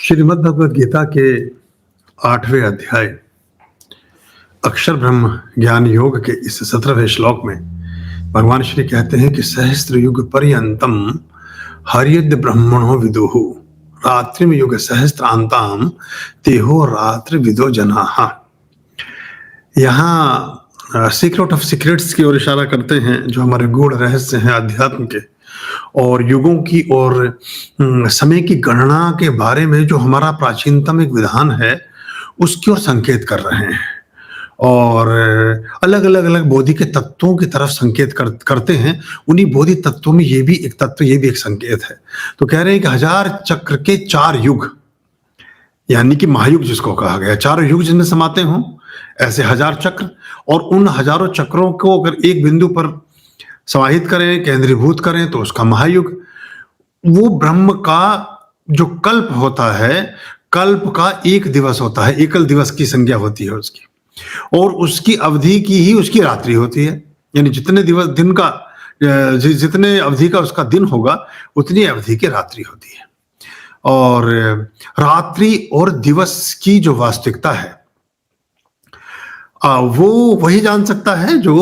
श्रीमद् भगवद गीता के 8वें अध्याय अक्षर ब्रह्म ज्ञान योग के इस 17वें श्लोक में भगवान श्री कहते हैं कि सहस्त्र युग पर्यंतम हरियद ब्रह्मणो विदुहु रात्रिम युग सहस्त्रांताम तेहो रात्रि विदो जनाः। यहाँ सीक्रेट ऑफ सीक्रेट्स की ओर इशारा करते हैं, जो हमारे गूढ़ रहस्य हैं अध्यात्म के, और युगों की और समय की गणना के बारे में जो हमारा प्राचीनतम एक विधान है उसकी ओर संकेत कर रहे हैं, और अलग अलग बोधि के तत्वों की तरफ संकेत करते हैं। उन्हीं बोधि तत्वों में ये भी एक तत्व, ये भी एक संकेत है। तो कह रहे हैं कि 1000 चक्र के 4 युग, यानी कि महायुग जिसको कहा गया, 4 युग जिनमें समाते हों, ऐसे 1000 चक्र, और उन हजारों चक्रों को अगर एक बिंदु पर समाहित करें, केंद्रीभूत करें, तो उसका महायुग। वो ब्रह्म का जो कल्प होता है, कल्प का एक दिवस होता है, एकल दिवस की संज्ञा होती है उसकी, और उसकी अवधि की ही उसकी रात्रि होती है। यानी जितने दिवस दिन का, जितने अवधि का उसका दिन होगा, उतनी अवधि की रात्रि होती है। और रात्रि और दिवस की जो वास्तविकता है वो वही जान सकता है जो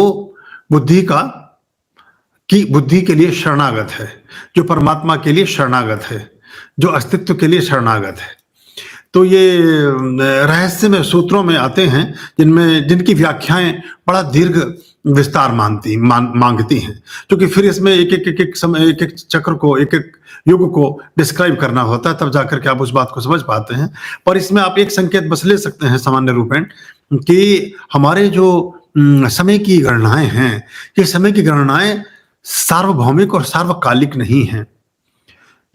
बुद्धि के लिए शरणागत है, जो परमात्मा के लिए शरणागत है, जो अस्तित्व के लिए शरणागत है। तो ये रहस्यमय सूत्रों में आते हैं जिनकी व्याख्याएं बड़ा दीर्घ विस्तार मांगती हैं, क्योंकि फिर इसमें एक चक्र को, एक युग को डिस्क्राइब करना होता है, तब जाकर के आप उस बात को समझ पाते हैं। पर इसमें आप एक संकेत बस ले सकते हैं सामान्य रूपेण, कि हमारे जो समय की गणनाएं हैं, ये समय की गणनाएं सार्वभौमिक और सार्वकालिक नहीं हैं।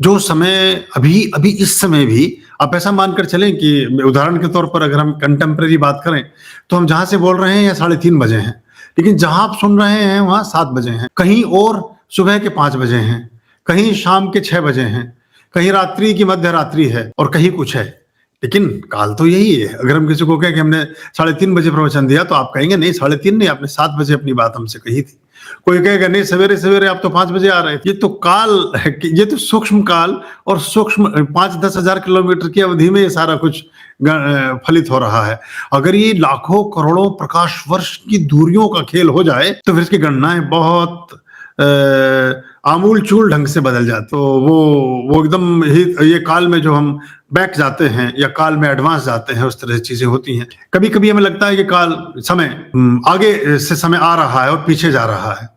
जो समय अभी इस समय भी आप ऐसा मानकर चलें कि उदाहरण के तौर पर अगर हम कंटेम्प्रेरी बात करें, तो हम जहां से बोल रहे हैं या 3:30 बजे हैं, लेकिन जहां आप सुन रहे हैं वहां 7 बजे हैं, कहीं और सुबह के 5 बजे हैं, कहीं शाम के 6 बजे हैं, कहीं रात्रि की मध्य रात्रि है, और कहीं कुछ है। लेकिन काल तो यही है। अगर हम किसी को कहें कि हमने 3:30 बजे प्रवचन दिया, तो आप कहेंगे नहीं 3:30 नहीं, आपने 7 बजे अपनी बात हमसे कही थी। कोई कहेगा नहीं सवेरे सवेरे आप तो 5 बजे आ रहे थे। ये तो काल है, ये तो सूक्ष्म काल और सूक्ष्म 5-10 हजार किलोमीटर की अवधि में ये सारा कुछ फलित हो रहा है। अगर ये लाखों करोड़ों प्रकाश वर्ष की दूरियों का खेल हो जाए, तो फिर इसकी गणनाएं बहुत आमूल चूल ढंग से बदल जाते। तो वो एकदम ही ये काल में जो हम बैक जाते हैं या काल में एडवांस जाते हैं, उस तरह से चीजें होती हैं। कभी कभी हमें लगता है कि काल समय आगे से समय आ रहा है और पीछे जा रहा है,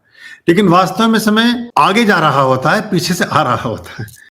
लेकिन वास्तव में समय आगे जा रहा होता है, पीछे से आ रहा होता है।